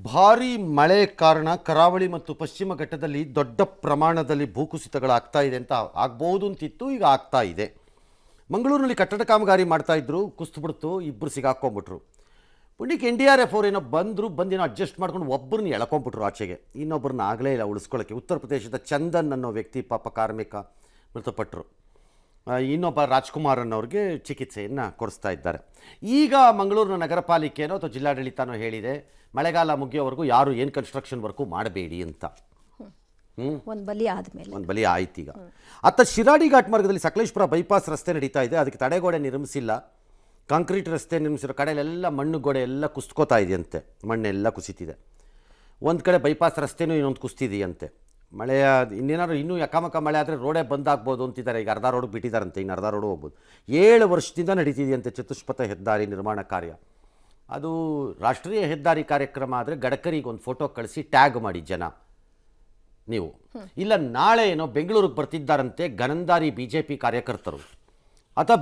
ಭಾರೀ ಮಳೆ ಕಾರಣ ಕರಾವಳಿ ಮತ್ತು ಪಶ್ಚಿಮ ಘಟ್ಟದಲ್ಲಿ ದೊಡ್ಡ ಪ್ರಮಾಣದಲ್ಲಿ ಭೂಕುಸಿತಗಳಾಗ್ತಾ ಇದೆ ಅಂತ ಆಗ್ಬೋದು ಅಂತಿತ್ತು, ಈಗ ಆಗ್ತಾ ಇದೆ. ಮಂಗಳೂರಿನಲ್ಲಿ ಕಟ್ಟಡ ಕಾಮಗಾರಿ ಮಾಡ್ತಾ ಇದ್ರು, ಕುಸಿದು ಬಿಡ್ತು, ಇಬ್ಬರು ಸಿಗಾಕೊಂಡ್ಬಿಟ್ರು. ಪುಣ್ಯಕ್ಕೆ NDRF ಅವರೇನೋ ಬಂದೇನೋ ಅಡ್ಜಸ್ಟ್ ಮಾಡ್ಕೊಂಡು ಒಬ್ಬರನ್ನ ಎಳ್ಕೊಂಡ್ಬಿಟ್ರು ಆಚೆಗೆ, ಇನ್ನೊಬ್ಬರನ್ನ ಆಗಲೇ ಇಲ್ಲ ಉಳಿಸ್ಕೊಳ್ಳೋಕ್ಕೆ. ಉತ್ತರ ಪ್ರದೇಶದ ಚಂದನ್ ಅನ್ನೋ ವ್ಯಕ್ತಿ ಪಾಪ ಕಾರ್ಮಿಕ ಮೃತಪಟ್ಟರು. ಇನ್ನೊಬ್ಬ ರಾಜ್ಕುಮಾರ್ ಅನ್ನೋರಿಗೆ ಚಿಕಿತ್ಸೆಯನ್ನು ಕೊಡಿಸ್ತಾ ಇದ್ದಾರೆ. ಈಗ ಮಂಗಳೂರಿನ ನಗರ ಪಾಲಿಕೆನೋ ಅಥವಾ ಜಿಲ್ಲಾಡಳಿತನೋ ಹೇಳಿದೆ, ಮಳೆಗಾಲ ಮುಗಿಯೋವರೆಗೂ ಯಾರು ಏನು ಕನ್ಸ್ಟ್ರಕ್ಷನ್ ವರ್ಕು ಮಾಡಬೇಡಿ ಅಂತ. ಒಂದು ಬಲಿ ಆಯ್ತು. ಈಗ ಅತ್ತ ಶಿರಾಡಿ ಘಾಟ್ ಮಾರ್ಗದಲ್ಲಿ ಸಕಲೇಶ್ಪುರ ಬೈಪಾಸ್ ರಸ್ತೆ ನಡೀತಾ ಇದೆ, ಅದಕ್ಕೆ ತಡೆಗೋಡೆ ನಿರ್ಮಿಸಿಲ್ಲ. ಕಾಂಕ್ರೀಟ್ ರಸ್ತೆ ನಿರ್ಮಿಸಿರೋ ಕಡೆಯಲ್ಲೆಲ್ಲ ಮಣ್ಣು ಗೋಡೆ ಎಲ್ಲ ಕುಸ್ಕೋತಾ ಇದೆಯಂತೆ, ಮಣ್ಣೆಲ್ಲ ಕುಸಿತಿದೆ. ಒಂದು ಕಡೆ ಬೈಪಾಸ್ ರಸ್ತೆನೂ ಇನ್ನೊಂದು ಕುಸ್ತಿದೆಯಂತೆ. ಮಳೆಯ ಇನ್ನೂ ಯಕಾಮಕ ಮಳೆ ಆದರೆ ರೋಡೇ ಬಂದಾಗ್ಬೋದು ಅಂತಿದ್ದಾರೆ. ಈಗ ಅರ್ಧ ರೋಡ್ ಬಿಟ್ಟಿದ್ದಾರಂತೆ, ಇನ್ನು ಅರ್ಧ ರೋಡು ಹೋಗ್ಬೋದು. 7 ವರ್ಷದಿಂದ ನಡೀತಿದೆಯಂತೆ ಚತುಷ್ಪಥ ಹೆದ್ದಾರಿ ನಿರ್ಮಾಣ ಕಾರ್ಯ. ಅದು ರಾಷ್ಟ್ರೀಯ ಹೆದ್ದಾರಿ ಕಾರ್ಯಕ್ರಮ ಆದರೆ ಗಡ್ಕರಿಗೆ ಒಂದು ಫೋಟೋ ಕಳಿಸಿ ಟ್ಯಾಗ್ ಮಾಡಿ ಜನ ನೀವು. ಇಲ್ಲ ನಾಳೆ ಏನೋ ಬೆಂಗಳೂರಿಗೆ ಬರ್ತಿದ್ದಾರಂತೆ ಗನಂದಾರಿ BJP ಕಾರ್ಯಕರ್ತರು ಅಥವಾ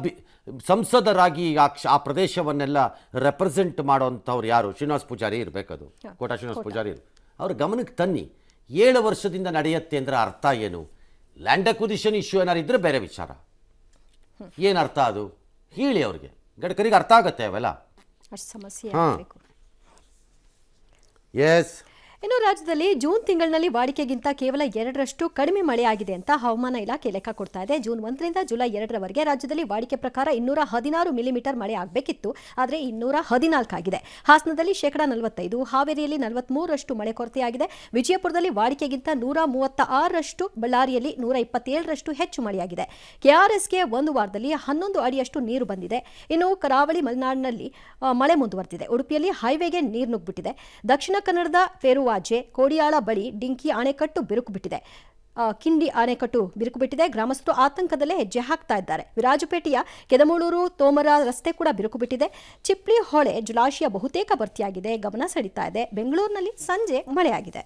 ಸಂಸದರಾಗಿ ಆ ಪ್ರದೇಶವನ್ನೆಲ್ಲ ರೆಪ್ರೆಸೆಂಟ್ ಮಾಡೋವಂಥವ್ರು ಯಾರು, ಶ್ರೀನಿವಾಸ್ ಪೂಜಾರಿ ಇರಬೇಕದು, ಕೋಟಾ ಶ್ರೀನಿವಾಸ್ ಪೂಜಾರಿ. ಅವ್ರ ಗಮನಕ್ಕೆ ತನ್ನಿ. 7 ವರ್ಷದಿಂದ ನಡೆಯುತ್ತೆ ಅಂದರೆ ಅರ್ಥ ಏನು? ಲ್ಯಾಂಡ್ ಅಕ್ವಿಸಿಷನ್ ಇಶ್ಯೂ ಏನಾರು ಇದ್ದರೆ ಬೇರೆ ವಿಚಾರ. ಏನು ಅರ್ಥ ಅದು ಹೇಳಿ ಅವ್ರಿಗೆ, ಗಡ್ಕರಿಗೆ ಅರ್ಥ ಆಗುತ್ತೆ ಅವೆಲ್ಲ. ಸಮಸ್ಯೆ. ಎಸ್. ಇನ್ನು ರಾಜ್ಯದಲ್ಲಿ ಜೂನ್ ತಿಂಗಳಿನಲ್ಲಿ ವಾಡಿಕೆಗಿಂತ ಕೇವಲ 2ರಷ್ಟು ಕಡಿಮೆ ಮಳೆಯಾಗಿದೆ ಅಂತ ಹವಾಮಾನ ಇಲಾಖೆ ಲೆಕ್ಕ ಕೊಡ್ತಾ ಇದೆ. ಜೂನ್ 1ರಿಂದ ಜುಲೈ 2ರವರೆಗೆ ರಾಜ್ಯದಲ್ಲಿ ವಾಡಿಕೆ ಪ್ರಕಾರ 216 ಮಿಲಿಮೀಟರ್ ಮಳೆ ಆಗಬೇಕಿತ್ತು, ಆದರೆ 214 ಆಗಿದೆ. ಹಾಸನದಲ್ಲಿ 45%, ಹಾವೇರಿಯಲ್ಲಿ 43ರಷ್ಟು ಮಳೆ ಕೊರತೆಯಾಗಿದೆ. ವಿಜಯಪುರದಲ್ಲಿ ವಾಡಿಕೆಗಿಂತ 136ರಷ್ಟು, ಬಳ್ಳಾರಿಯಲ್ಲಿ 127ರಷ್ಟು ಹೆಚ್ಚು ಮಳೆಯಾಗಿದೆ. KRSಗೆ ಒಂದು ವಾರದಲ್ಲಿ 11 ಅಡಿಯಷ್ಟು ನೀರು ಬಂದಿದೆ. ಇನ್ನು ಕರಾವಳಿ ಮಲೆನಾಡಿನಲ್ಲಿ ಮಳೆ ಮುಂದುವರೆದಿದೆ. ಉಡುಪಿಯಲ್ಲಿ ಹೈವೇಗೆ ನೀರು ನುಗ್ಗಿಬಿಟ್ಟಿದೆ. ದಕ್ಷಿಣ ಕನ್ನಡದ ಪೇರುವಾಜೆ, ಕೋಡಿಯಾಳ ಬಳಿ ಡಿಂಕಿ ಅಣೆಕಟ್ಟು ಬಿರುಕು ಬಿಟ್ಟಿದೆ. ಕಿಂಡಿ ಅಣೆಕಟ್ಟು ಬಿರುಕು ಬಿಟ್ಟಿದೆ. ಗ್ರಾಮಸ್ಥರು ಆತಂಕದಲ್ಲೇ ಹೆಜ್ಜೆ ಹಾಕ್ತಾ ಇದ್ದಾರೆ. ವಿರಾಜಪೇಟೆಯ ಕೆದಮೂಳೂರು ತೋಮರ ರಸ್ತೆ ಕೂಡ ಬಿರುಕು ಬಿಟ್ಟಿದೆ. ಚಿಪ್ಲಿ ಹೊಳೆ ಜಲಾಶಯ ಬಹುತೇಕ ಭರ್ತಿಯಾಗಿದೆ, ಗಮನ ಸೆಳೀತಾ ಇದೆ. ಬೆಂಗಳೂರಿನಲ್ಲಿ ಸಂಜೆ ಮಳೆಯಾಗಿದೆ.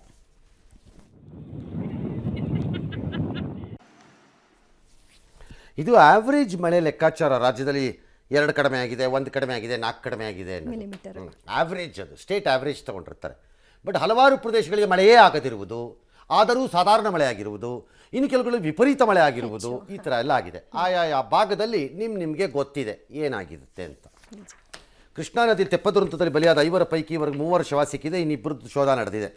ಇದು ಆವ್ರೇಜ್ ಮಳೆ ಲೆಕ್ಕಾಚಾರ. ರಾಜ್ಯದಲ್ಲಿ 2 ಕಡಿಮೆ ಆಗಿದೆ, 1 ಕಡಿಮೆ ಆಗಿದೆ, 4 ಕಡಿಮೆ ಆಗಿದೆ, ಆವ್ರೇಜ್. ಅದು ಸ್ಟೇಟ್ ಆವ್ರೇಜ್ ತೊಗೊಂಡಿರ್ತಾರೆ. ಬಟ್ ಹಲವಾರು ಪ್ರದೇಶಗಳಿಗೆ ಮಳೆಯೇ ಆಗದಿರುವುದು, ಆದರೂ ಸಾಧಾರಣ ಮಳೆ ಆಗಿರುವುದು, ಇನ್ನು ಕೆಲವುಗಳಲ್ಲಿ ವಿಪರೀತ ಮಳೆ ಆಗಿರುವುದು, ಈ ಥರ ಎಲ್ಲ ಆಗಿದೆ. ಆಯಾ ಭಾಗದಲ್ಲಿ ನಿಮಗೆ ಗೊತ್ತಿದೆ ಏನಾಗಿರುತ್ತೆ ಅಂತ. ಕೃಷ್ಣಾ ನದಿ ತೆಪ್ಪದುರಂತದಲ್ಲಿ ಬಲಿಯಾದ 5 ಪೈಕಿ ಇವರಿಗೆ 3 ಶವ ಸಿಕ್ಕಿದೆ. ಇನ್ನಿಬ್ಬರದ್ದು ಶೋಧ ನಡೆದಿದೆ.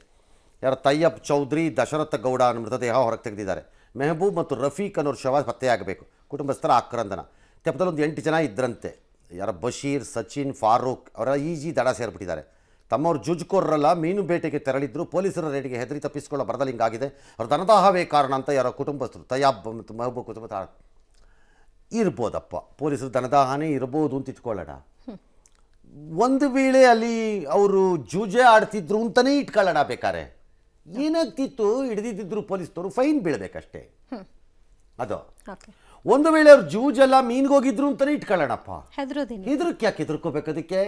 ಯಾರು ತಯ್ಯಬ್ ಚೌಧರಿ, ದಶರಥ ಗೌಡ ಅನ್ನೋ ಮೃತದೇಹ ಹೊರಗೆ ತೆಗೆದಿದ್ದಾರೆ. ಮೆಹಬೂಬ್ ಮತ್ತು ರಫೀಕ್ ಅನ್ನೋರು ಶವ ಪತ್ತೆಯಾಗಬೇಕು. ಕುಟುಂಬಸ್ಥರ ಆಕ್ರಂದನ. ತೆಪ್ಪದಲ್ಲಿ ಒಂದು 8 ಜನ ಇದ್ರಂತೆ. ಯಾರು ಬಶೀರ್, ಸಚಿನ್, ಫಾರೂಕ್ ಅವರೆಲ್ಲ ಈಜಿ ದಡ ಸೇರಿಬಿಟ್ಟಿದ್ದಾರೆ. ತಮ್ಮವ್ರು ಜುಜ್ಕೋರಲ್ಲ, ಮೀನು ಬೇಟೆಗೆ ತೆರಳಿದ್ರು. ಪೊಲೀಸರ ರೇಟಿಗೆ ಹೆದರಿ ತಪ್ಪಿಸ್ಕೊಳ್ಳೋ ಬರದಲ್ಲಿ ಹಿಂಗಾಗಿದೆ. ಅವ್ರ ದನದಾಹವೇ ಕಾರಣ ಅಂತ ಯಾರೋ ಕುಟುಂಬಸ್ಥರು, ತಯ್ಯಾಬ್ ಮತ್ತು ಮೆಹಬೂಬ್ ಕುಟುಂಬ ಇರ್ಬೋದಪ್ಪ. ಪೊಲೀಸರು ದನದಾಹನೇ ಇರ್ಬೋದು ಅಂತ ಇಟ್ಕೊಳ್ಳೋಣ. ಒಂದು ವೇಳೆ ಅಲ್ಲಿ ಅವರು ಜೂಜೆ ಆಡ್ತಿದ್ರು ಅಂತಲೇ ಇಟ್ಕೊಳ್ಳೋಣ. ಬೇಕಾರೆ ಏನಾಗ್ತಿತ್ತು, ಹಿಡಿದಿದ್ರು ಪೊಲೀಸ್ನವರು ಫೈನ್ ಬೀಳಬೇಕಷ್ಟೇ. ಅದು ಒಂದು ವೇಳೆ ಅವ್ರು ಜೂಜೆಲ್ಲ ಮೀನ್ಗೋಗಿದ್ರು ಅಂತಲೇ ಇಟ್ಕೊಳ್ಳೋಣಪ್ಪ. ಹೆದರಕ್ಕೆ ಯಾಕೆ ಹೆದರ್ಕೋಬೇಕು? ಅದಕ್ಕೆ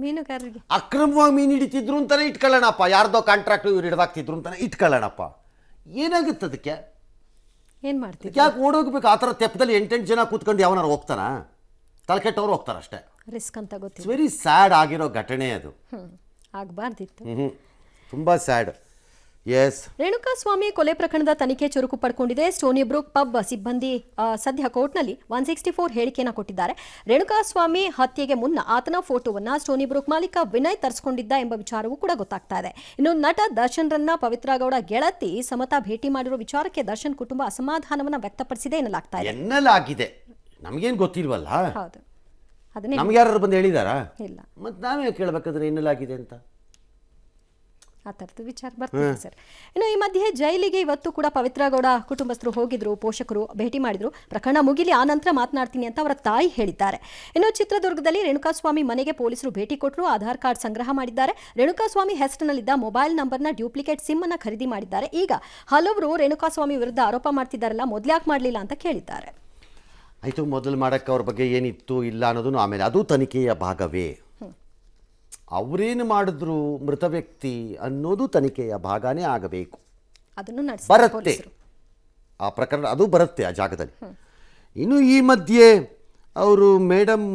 ಮೀನುಗಾರರಿಗೆ ಅಕ್ರಮವಾಗಿ ಮೀನು ಹಿಡಿತಿದ್ರು ಅಂತಾನೆ ಇಟ್ಕೊಳ್ಳೋಣಪ್ಪ. ಯಾರ್ದೋ ಕಾಂಟ್ರಾಕ್ಟ್ ಇವ್ರು ಹಿಡ್ದಾಕ್ತಿದ್ರು ಅಂತಾನೆ ಇಟ್ಕೊಳ್ಳೋಣಪ್ಪ. ಏನಾಗುತ್ತೆ ಅದಕ್ಕೆ? ಏನು ಮಾಡ್ತೀವಿ? ಯಾಕೆ ಓಡೋಗ್ಬೇಕು? ಆ ಥರ ತೆಪ್ಪದಲ್ಲಿ 8 ಜನ ಕೂತ್ಕೊಂಡು ಯಾವನಾರು ಹೋಗ್ತಾನ? ತಲೆಕೆಟ್ಟವ್ರು ಹೋಗ್ತಾರೆ ಅಷ್ಟೇ. ರಿಸ್ಕ್ ಅಂತ ಗೊತ್ತಿಲ್ಲ. ವೆರಿ ಸ್ಯಾಡ್ ಆಗಿರೋ ಘಟನೆ ಅದು. ಆಗಬಾರ್ದಿತ್ತು. ತುಂಬ ಸ್ಯಾಡ್. ಎಸ್. ರೇಣುಕಾಸ್ವಾಮಿ ಕೊಲೆ ಪ್ರಕರಣದ ತನಿಖೆ ಚುರುಕು ಪಡ್ಕೊಂಡಿದೆ. ಸ್ಟೋನಿ ಬ್ರೂಕ್ ಪಬ್ ಸಿಬ್ಬಂದಿ ಸದ್ಯ ಕೋರ್ಟ್ನಲ್ಲಿ 164 ಹೇಳಿಕೆಯನ್ನು ಕೊಟ್ಟಿದ್ದಾರೆ. ರೇಣುಕಾಸ್ವಾಮಿ ಹತ್ಯೆಗೆ ಮುನ್ನ ಆತನ ಫೋಟೋವನ್ನ ಸ್ಟೋನಿ ಬ್ರೂಕ್ ಮಾಲೀಕ ವಿನಯ್ ತರಿಸಿಕೊಂಡಿದ್ದ ಎಂಬ ವಿಚಾರವೂ ಕೂಡ ಗೊತ್ತಾಗ್ತಾ ಇದೆ. ಇನ್ನು ನಟ ದರ್ಶನ್ರನ್ನ ಪವಿತ್ರ ಗೌಡ ಗೆಳತಿ ಸಮತಾ ಭೇಟಿ ಮಾಡಿರೋ ವಿಚಾರಕ್ಕೆ ದರ್ಶನ್ ಕುಟುಂಬ ಅಸಮಾಧಾನವನ್ನ ವ್ಯಕ್ತಪಡಿಸಿದೆ ಎನ್ನಲಾಗಿದೆ. ನಮಗೇನು ಗೊತ್ತಿಲ್ವಲ್ಲ. ಹೌದು, ನಮ್ಗೆ ಯಾರು ಬಂದು ಹೇಳಿದಾರಾ? ಇಲ್ಲ. ಮತ್ತೆ ನಾವೇ ಕೇಳಬೇಕಾದ್ರೆ ಎನ್ನಲಾಗಿದೆ ಅಂತ ಆ ಥರದ್ದು ವಿಚಾರ ಬರ್ತೀವಿ ಸರ್. ಇನ್ನು ಈ ಮಧ್ಯೆ ಜೈಲಿಗೆ ಇವತ್ತು ಕೂಡ ಪವಿತ್ರ ಗೌಡ ಕುಟುಂಬಸ್ಥರು ಹೋಗಿದ್ರು, ಪೋಷಕರು ಭೇಟಿ ಮಾಡಿದ್ರು. ಪ್ರಕರಣ ಮುಗಿಲಿ, ಆ ನಂತರ ಮಾತನಾಡ್ತೀನಿ ಅಂತ ಅವರ ತಾಯಿ ಹೇಳಿದ್ದಾರೆ. ಇನ್ನು ಚಿತ್ರದುರ್ಗದಲ್ಲಿ ರೇಣುಕಾಸ್ವಾಮಿ ಮನೆಗೆ ಪೊಲೀಸರು ಭೇಟಿ ಕೊಟ್ಟರು, ಆಧಾರ್ ಕಾರ್ಡ್ ಸಂಗ್ರಹ ಮಾಡಿದ್ದಾರೆ. ರೇಣುಕಾಸ್ವಾಮಿ ಹೆಸರಿನಲ್ಲಿದ್ದ ಮೊಬೈಲ್ ನಂಬರ್ನ ಡ್ಯೂಪ್ಲಿಕೇಟ್ ಸಿಮ್ ಅನ್ನು ಖರೀದಿ ಮಾಡಿದ್ದಾರೆ. ಈಗ ಹಲವರು ರೇಣುಕಾಸ್ವಾಮಿ ವಿರುದ್ಧ ಆರೋಪ ಮಾಡ್ತಿದ್ದಾರಲ್ಲ, ಮೊದಲ್ಯಾಕೆ ಮಾಡಲಿಲ್ಲ ಅಂತ ಕೇಳಿದ್ದಾರೆ. ಆಯಿತು, ಮೊದಲು ಮಾಡೋಕ್ಕೆ ಅವ್ರ ಬಗ್ಗೆ ಏನಿತ್ತು ಇಲ್ಲ ಅನ್ನೋದನ್ನು ಆಮೇಲೆ ಅದು ತನಿಖೆಯ ಭಾಗವೇ. ಅವರೇನು ಮಾಡಿದ್ರು ಮೃತ ವ್ಯಕ್ತಿ ಅನ್ನೋದು ತನಿಖೆಯ ಭಾಗನೇ ಆಗಬೇಕು. ಅದನ್ನು ಬರುತ್ತೆ ಆ ಪ್ರಕರಣ, ಅದು ಬರುತ್ತೆ ಆ ಜಾಗದಲ್ಲಿ. ಇನ್ನು ಈ ಮಧ್ಯೆ ಅವರು ಮೇಡಮ್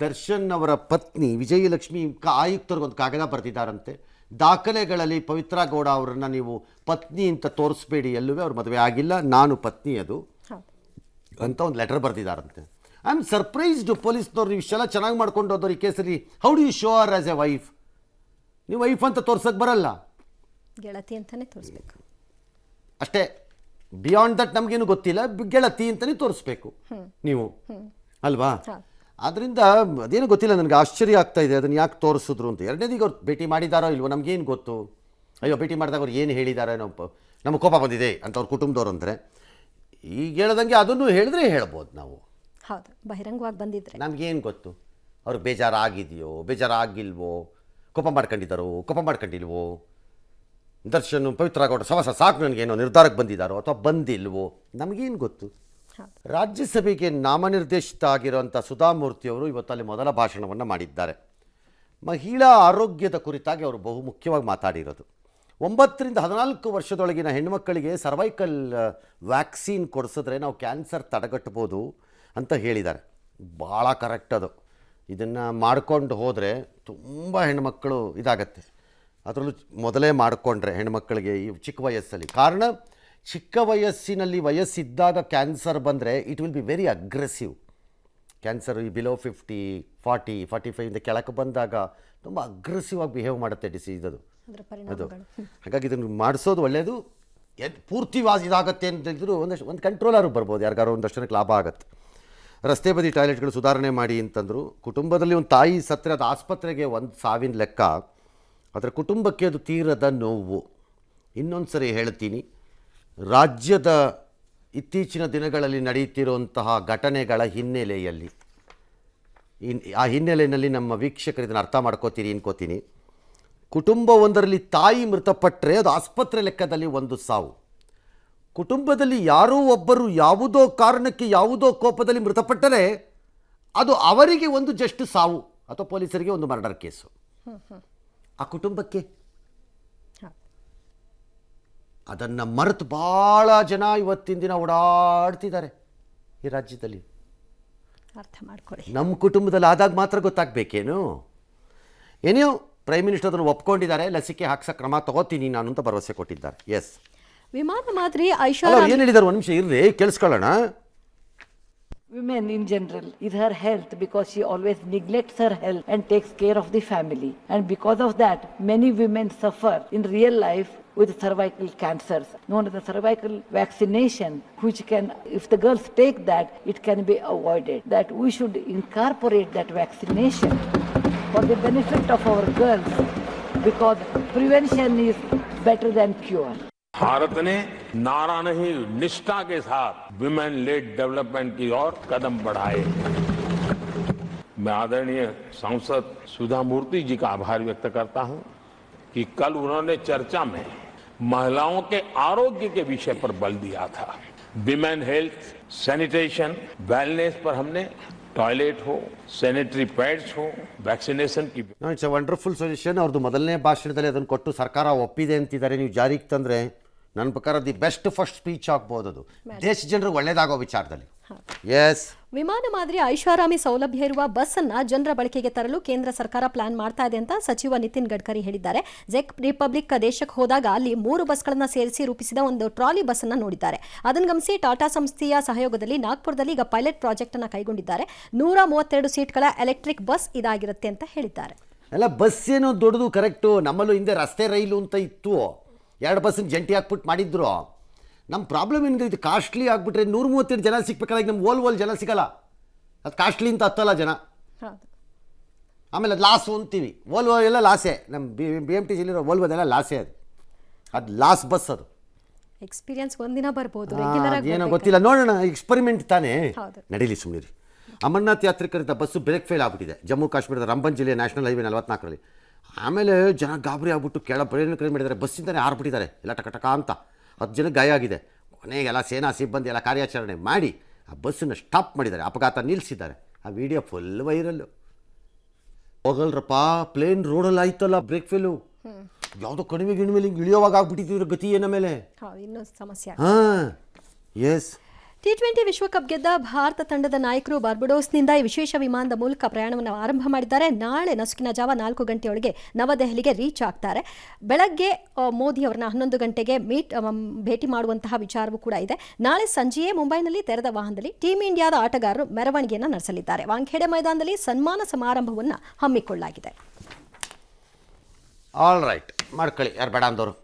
ದರ್ಶನ್ ಅವರ ಪತ್ನಿ ವಿಜಯಲಕ್ಷ್ಮಿ ಆಯುಕ್ತರಿಗೊಂದು ಕಾಗದ ಬರೆದಿದ್ದಾರಂತೆ. ದಾಖಲೆಗಳಲ್ಲಿ ಪವಿತ್ರ ಗೌಡ ಅವರನ್ನು ನೀವು ಪತ್ನಿ ಅಂತ ತೋರಿಸ್ಬೇಡಿ, ಎಲ್ಲವೇ ಅವ್ರ ಮದುವೆ ಆಗಿಲ್ಲ, ನಾನು ಪತ್ನಿ ಅದು ಅಂತ ಒಂದು ಲೆಟರ್ ಬರೆದಿದ್ದಾರಂತೆ. I am surprised. ಪೊಲೀಸ್ನವ್ರು ನೀವು ಇಷ್ಟೆಲ್ಲ ಚೆನ್ನಾಗಿ ಮಾಡ್ಕೊಂಡು ಹೋದವ್ರು ಈ ಕೇಸಲ್ಲಿ how do you show her as a wife? ನೀವು ವೈಫ್ ಅಂತ ತೋರ್ಸೋಕ್ಕೆ ಬರಲ್ಲ, ಗೆಳತಿ ಅಂತಾನೆ ತೋರಿಸ್ಬೇಕು ಅಷ್ಟೇ. ಬಿಯಾಂಡ್ ದಟ್ ನಮಗೇನು ಗೊತ್ತಿಲ್ಲ, ಗೆಳತಿ ಅಂತಲೇ ತೋರಿಸ್ಬೇಕು ನೀವು, ಅಲ್ವಾ? ಆದ್ದರಿಂದ ಅದೇನು ಗೊತ್ತಿಲ್ಲ, ನನಗೆ ಆಶ್ಚರ್ಯ ಆಗ್ತಾ ಇದೆ ಅದನ್ನು ಯಾಕೆ ತೋರಿಸಿದ್ರು ಅಂತ. ಎರಡನೇದಿಗೆ ಅವ್ರು ಭೇಟಿ ಮಾಡಿದಾರೋ ಇಲ್ವೋ ನಮಗೇನು ಗೊತ್ತು. ಅಯ್ಯೋ ಭೇಟಿ ಮಾಡಿದಾಗ ಅವ್ರು ಏನು ಹೇಳಿದ್ದಾರೆ, ನಮಗೆ ಕೋಪ ಬಂದಿದೆ ಅಂತ ಅವ್ರ ಕುಟುಂಬದವ್ರು ಅಂದರೆ, ಈಗ ಹೇಳ್ದಂಗೆ ಅದನ್ನು ಹೇಳಿದ್ರೆ ಹೇಳ್ಬೋದು ನಾವು. ಹೌದು, ಬಹಿರಂಗವಾಗಿ ಬಂದಿದ್ರೆ ನಮಗೇನು ಗೊತ್ತು ಅವ್ರಿಗೆ ಬೇಜಾರಾಗಿದೆಯೋ ಬೇಜಾರಾಗಿಲ್ವೋ, ಕೋಪ ಮಾಡ್ಕೊಂಡಿದ್ದಾರೋ ಕೋಪ ಮಾಡ್ಕೊಂಡಿಲ್ವೋ, ದರ್ಶನ್ ಪವಿತ್ರ ಗೌಡ ಸವಸ ಸಾಕು ನನಗೇನೋ ನಿರ್ಧಾರಕ್ಕೆ ಬಂದಿದ್ದಾರೋ ಅಥವಾ ಬಂದಿಲ್ವೋ, ನಮಗೇನು ಗೊತ್ತು. ರಾಜ್ಯಸಭೆಗೆ ನಾಮನಿರ್ದೇಶಿತ ಆಗಿರುವಂಥ ಸುಧಾಮೂರ್ತಿಯವರು ಇವತ್ತಲ್ಲಿ ಮೊದಲ ಭಾಷಣವನ್ನು ಮಾಡಿದ್ದಾರೆ. ಮಹಿಳಾ ಆರೋಗ್ಯದ ಕುರಿತಾಗಿ ಅವರು ಬಹುಮುಖ್ಯವಾಗಿ ಮಾತಾಡಿರೋದು. 9 ರಿಂದ 14 ವರ್ಷದೊಳಗಿನ ಹೆಣ್ಣುಮಕ್ಕಳಿಗೆ ಸರ್ವೈಕಲ್ ವ್ಯಾಕ್ಸಿನ್ ಕೊಡಿಸಿದ್ರೆ ನಾವು ಕ್ಯಾನ್ಸರ್ ತಡೆಗಟ್ಬೋದು ಅಂತ ಹೇಳಿದ್ದಾರೆ. ಭಾಳ ಕರೆಕ್ಟ್ ಅದು. ಇದನ್ನು ಮಾಡ್ಕೊಂಡು ಹೋದರೆ ತುಂಬ ಹೆಣ್ಮಕ್ಕಳು ಇದಾಗತ್ತೆ. ಅದರಲ್ಲೂ ಮೊದಲೇ ಮಾಡಿಕೊಂಡ್ರೆ ಹೆಣ್ಮಕ್ಕಳಿಗೆ ಈ ಚಿಕ್ಕ ವಯಸ್ಸಲ್ಲಿ. ಕಾರಣ ಚಿಕ್ಕ ವಯಸ್ಸಿನಲ್ಲಿ ವಯಸ್ಸಿದ್ದಾಗ ಕ್ಯಾನ್ಸರ್ ಬಂದರೆ it will be very aggressive. Cancer ಈ ಬಿಲೋ 50, 40, 45 ಕೆಳಕ್ಕೆ ಬಂದಾಗ ತುಂಬ ಅಗ್ರೆಸಿವ್ ಆಗಿ ಬಿಹೇವ್ ಮಾಡುತ್ತೆ ಡಿಸೀಸ್ ಅದು. ಹಾಗಾಗಿ ಇದನ್ನು ಮಾಡಿಸೋದು ಒಳ್ಳೆಯದು. ಪೂರ್ತಿ ಇದಾಗತ್ತೆ ಅಂತ ಹೇಳಿದ್ರು ಒಂದು ಕಂಟ್ರೋಲರು ಬರ್ಬೋದು, ಯಾರಿಗಾರು ಒಂದಷ್ಟು ಜನಕ್ಕೆ ಲಾಭ ಆಗುತ್ತೆ. ರಸ್ತೆ ಬದಿ ಟಾಯ್ಲೆಟ್ಗಳು ಸುಧಾರಣೆ ಮಾಡಿ ಅಂತಂದರು. ಕುಟುಂಬದಲ್ಲಿ ಒಂದು ತಾಯಿ ಸತ್ತರೆ ಅದು ಆಸ್ಪತ್ರೆಗೆ 1,000 ಲೆಕ್ಕ, ಅದರ ಕುಟುಂಬಕ್ಕೆ ಅದು ತೀರದ ನೋವು. ಇನ್ನೊಂದು ಸರಿ ಹೇಳ್ತೀನಿ, ರಾಜ್ಯದ ಇತ್ತೀಚಿನ ದಿನಗಳಲ್ಲಿ ನಡೆಯುತ್ತಿರುವಂತಹ ಘಟನೆಗಳ ಹಿನ್ನೆಲೆಯಲ್ಲಿ ಆ ಹಿನ್ನೆಲೆಯಲ್ಲಿ ನಮ್ಮ ವೀಕ್ಷಕರು ಇದನ್ನು ಅರ್ಥ ಮಾಡ್ಕೋತೀರಿ ಅನ್ಕೋತೀನಿ. ಕುಟುಂಬವೊಂದರಲ್ಲಿ ತಾಯಿ ಮೃತಪಟ್ಟರೆ ಅದು ಆಸ್ಪತ್ರೆ ಲೆಕ್ಕದಲ್ಲಿ ಒಂದು ಸಾವು. ಕುಟುಂಬದಲ್ಲಿ ಯಾರೋ ಒಬ್ಬರು ಯಾವುದೋ ಕಾರಣಕ್ಕೆ ಯಾವುದೋ ಕೋಪದಲ್ಲಿ ಮೃತಪಟ್ಟರೆ ಅದು ಅವರಿಗೆ ಒಂದು ಜಸ್ಟ್ ಸಾವು ಅಥವಾ ಪೊಲೀಸರಿಗೆ ಒಂದು ಮರ್ಡರ್ ಕೇಸು. ಆ ಕುಟುಂಬಕ್ಕೆ ಅದನ್ನು ಮರೆತು ಭಾಳ ಜನ ಇವತ್ತಿನ ದಿನ ಓಡಾಡ್ತಿದ್ದಾರೆ ಈ ರಾಜ್ಯದಲ್ಲಿ. ಅರ್ಥ ಮಾಡ್ಕೊಳ್ಳಿ. ನಮ್ಮ ಕುಟುಂಬದಲ್ಲಿ ಆದಾಗ ಮಾತ್ರ ಗೊತ್ತಾಗಬೇಕೇನು? ಏನೇ ಪ್ರೈಮ್ ಮಿನಿಸ್ಟರ್ ಅದನ್ನು ಒಪ್ಕೊಂಡಿದ್ದಾರೆ, ಲಸಿಕೆ ಹಾಕ್ಸೋ ಕ್ರಮ ತಗೋತೀನಿ ನಾನು ಅಂತ ಭರವಸೆ ಕೊಟ್ಟಿದ್ದಾರೆ. ಎಸ್, ವಿಮಾನ ಮಾದರಿ ಐಶ್ವರ್ಯ ಏನು ಹೇಳಿದ್ದಾರೆ ಒಂದು ನಿಮಿಷ ಇರ್ರಿ ಕೇಳಿಸ್ಕೊಳ್ಳೋಣ. Women in general is her health, because she always neglects her health and takes care of the family, and because of that many women suffer in real life with cervical cancers known as the cervical vaccination, which can, if the girls take that, it can be avoided. That we should incorporate that vaccination for the benefit of our girls, because prevention is better than cure. Bharat ने नारा नहीं निष्ठा के साथ women lead development की ओर कदम बढ़ाए। मैं आदरणीय सांसद सुधा मूर्ति जी का आभार व्यक्त करता हूं कि कल उन्होंने चर्चा में महिलाओं के आरोग्य के विषय पर बल दिया था। विमेन हेल्थ, सैनिटेशन, वेलनेस पर हमने टॉयलेट हो, ಸ್ಯಾನಿಟರಿ ಪ್ಯಾಡ್ಸ್ हो, ವ್ಯಾಕ್ಸಿನೇಷನ್ की ಇಟ್ಸ್ ಅ ವಂಡರ್ಫುಲ್ ಸಜೆಷನ್. ಅವ್ರದ್ದು ಮೊದಲನೇ ಭಾಷಣದಲ್ಲಿ ಅದನ್ನು ಕೊಟ್ಟು ಸರ್ಕಾರ ಒಪ್ಪಿದೆ ಅಂತಿದ್ದಾರೆ. ನೀವು ಜಾರಿಗೆ ತಂದರೆ ನನ್ನ ಪ್ರಕಾರ ದಿ ಬೆಸ್ಟ್ ಫಸ್ಟ್ ಸ್ಪೀಚ್ ಆಗ್ಬೋದು. ಅದು ದೇಶ ಜನರಿಗೆ ಒಳ್ಳೇದಾಗೋ ವಿಚಾರದಲ್ಲಿ. ಎಸ್, ವಿಮಾನ ಮಾದರಿ ಐಷಾರಾಮಿ ಸೌಲಭ್ಯ ಇರುವ ಬಸ್ ಅನ್ನ ಜನರ ಬಳಕೆಗೆ ತರಲು ಕೇಂದ್ರ ಸರ್ಕಾರ ಪ್ಲಾನ್ ಮಾಡ್ತಾ ಇದೆ ಅಂತ ಸಚಿವ ನಿತಿನ್ ಗಡ್ಕರಿ ಹೇಳಿದ್ದಾರೆ. ಜೆಕ್ ರಿಪಬ್ಲಿಕ್ ದೇಶಕ್ಕೆ ಹೋದಾಗ ಅಲ್ಲಿ 3 ಬಸ್ಗಳನ್ನ ಸೇರಿಸಿ ರೂಪಿಸಿದ ಒಂದು ಟ್ರಾಲಿ ಬಸ್ ಅನ್ನ ನೋಡಿದ್ದಾರೆ. ಅದನ್ನು ಗಮನಿಸಿ ಟಾಟಾ ಸಂಸ್ಥೆಯ ಸಹಯೋಗದಲ್ಲಿ ನಾಗ್ಪುರದಲ್ಲಿ ಈಗ ಪೈಲಟ್ ಪ್ರಾಜೆಕ್ಟ್ ಅನ್ನ ಕೈಗೊಂಡಿದ್ದಾರೆ. 132 ಸೀಟ್ಗಳ ಎಲೆಕ್ಟ್ರಿಕ್ ಬಸ್ ಇದಾಗಿರುತ್ತೆ ಅಂತ ಹೇಳಿದ್ದಾರೆ. ಎಲ್ಲ ಬಸ್ ಏನೋ ದೊಡ್ಡದು ಕರೆಕ್ಟು. ನಮ್ಮಲ್ಲೂ ಹಿಂದೆ ರಸ್ತೆ ರೈಲು ಅಂತ ಇತ್ತು, 2 ಬಸ್ಸಿನ ಜಂಟಿ ಹಾಕ್ಬಿಟ್ಟು ಮಾಡಿದ್ರು. ನಮ್ಮ ಪ್ರಾಬ್ಲಮ್ ಏನಿದೆ, ಇದು ಕಾಸ್ಟ್ಲಿ ಆಗಿಬಿಟ್ರೆ 138 ಜನ ಸಿಗ್ಬೇಕಾದ್ರೆ ನಮ್ಗೆ ಓಲ್ ಜನ ಸಿಗಲ್ಲ. ಅದು ಕಾಸ್ಟ್ಲಿ ಅಂತ ಹತ್ತಲ್ಲ ಜನ. ಆಮೇಲೆ ಅದು ಲಾಸು ಅಂತೀವಿ. ಓಲ್ವೋ ಎಲ್ಲ ಲಾಸೇ. ನಮ್ಮ BMTCಲಿರೋ ಓಲ್ವೋದೆಲ್ಲ ಲಾಸೇ. ಅದು ಲಾಸ್ ಬಸ್. ಅದು ಎಕ್ಸ್ಪೀರಿಯನ್ಸ್ ಒಂದಿನ ಬರ್ಬೋದು, ಏನೋ ಗೊತ್ತಿಲ್ಲ, ನೋಡೋಣ. ಎಕ್ಸ್ಪರಿಮೆಂಟ್ ತಾನೇ, ನಡೀಲಿ ಸುಮ್ಮನಿರಿ. ಅಮರನಾಥ್ ಯಾತ್ರಿಕರಿಂದ ಬಸ್ಸು ಬ್ರೇಕ್ ಫೇಲ್ ಆಗಿಬಿಟ್ಟಿದೆ ಜಮ್ಮು ಕಾಶ್ಮೀರದ ರಂಬನ್ ಜಿಲ್ಲೆಯ ನ್ಯಾಷನಲ್ ಹೈವೇ 44ರಲ್ಲಿ. ಆಮೇಲೆ ಜನ ಗಾಬರಿ ಆಗ್ಬಿಟ್ಟು ಪ್ರಯಾಣ ಕಡಿಮೆ ಮಾಡಿದ್ದಾರೆ, ಬಸ್ಸಿಂದಲೇ ಹಾರ್ಬಿಟ್ಟಿದ್ದಾರೆ ಎಲ್ಲ ಟಕ ಅಂತ. 10 ಜನಕ್ಕೆ ಗಾಯ ಆಗಿದೆ. ಕೊನೆಗೆಲ್ಲ ಸೇನಾ ಸಿಬ್ಬಂದಿ ಎಲ್ಲ ಕಾರ್ಯಾಚರಣೆ ಮಾಡಿ ಆ ಬಸ್ಸನ್ನು ಸ್ಟಾಪ್ ಮಾಡಿದ್ದಾರೆ, ಅಪಘಾತ ನಿಲ್ಲಿಸಿದ್ದಾರೆ. ಆ ವಿಡಿಯೋ ಫುಲ್ ವೈರಲ್ಲು. ಹೋಗಲ್ರಪ್ಪ, ಪ್ಲೇನ್ ರೋಡಲ್ಲಿ ಆಯ್ತಲ್ಲ ಬ್ರೇಕ್ ಫೇಲು. ಯಾವುದೋ ಕಡಿಮೆ ಹಿಂಗೆ ಇಳಿಯೋವಾಗ ಆಗ್ಬಿಟ್ಟಿದ್ರು ಗತಿ ಏನ ಮೇಲೆ. ಇನ್ನೂ ಸಮಸ್ಯೆ. ಹಾಂ, ಎಸ್. T20 ವಿಶ್ವಕಪ್ ಗೆದ್ದ ಭಾರತ ತಂಡದ ನಾಯಕರು ಬಾರ್ಬಡೋಸ್ನಿಂದ ಈ ವಿಶೇಷ ವಿಮಾನದ ಮೂಲಕ ಪ್ರಯಾಣವನ್ನು ಆರಂಭ ಮಾಡಿದ್ದಾರೆ. ನಾಳೆ ನಸುಕಿನ ಜಾವ 4 ಗಂಟೆಯೊಳಗೆ ನವದೆಹಲಿಗೆ ರೀಚ್ ಆಗ್ತಾರೆ. ಬೆಳಗ್ಗೆ ಮೋದಿ ಅವರನ್ನ 11 ಗಂಟೆಗೆ ಭೇಟಿ ಮಾಡುವಂತಹ ವಿಚಾರವೂ ಕೂಡ ಇದೆ. ನಾಳೆ ಸಂಜೆಯೇ ಮುಂಬೈನಲ್ಲಿ ತೆರೆದ ವಾಹನದಲ್ಲಿ ಟೀಂ ಇಂಡಿಯಾದ ಆಟಗಾರರು ಮೆರವಣಿಗೆಯನ್ನು ನಡೆಸಲಿದ್ದಾರೆ. ವಾಂಖೇಡೆ ಮೈದಾನದಲ್ಲಿ ಸನ್ಮಾನ ಸಮಾರಂಭವನ್ನು ಹಮ್ಮಿಕೊಳ್ಳಲಾಗಿದೆ. ಆಲ್ ರೈಟ್, ಮಾಡ್ಕೊಳ್ಳಿ ಯಾರು ಬೇಡ ಅಂದವರು.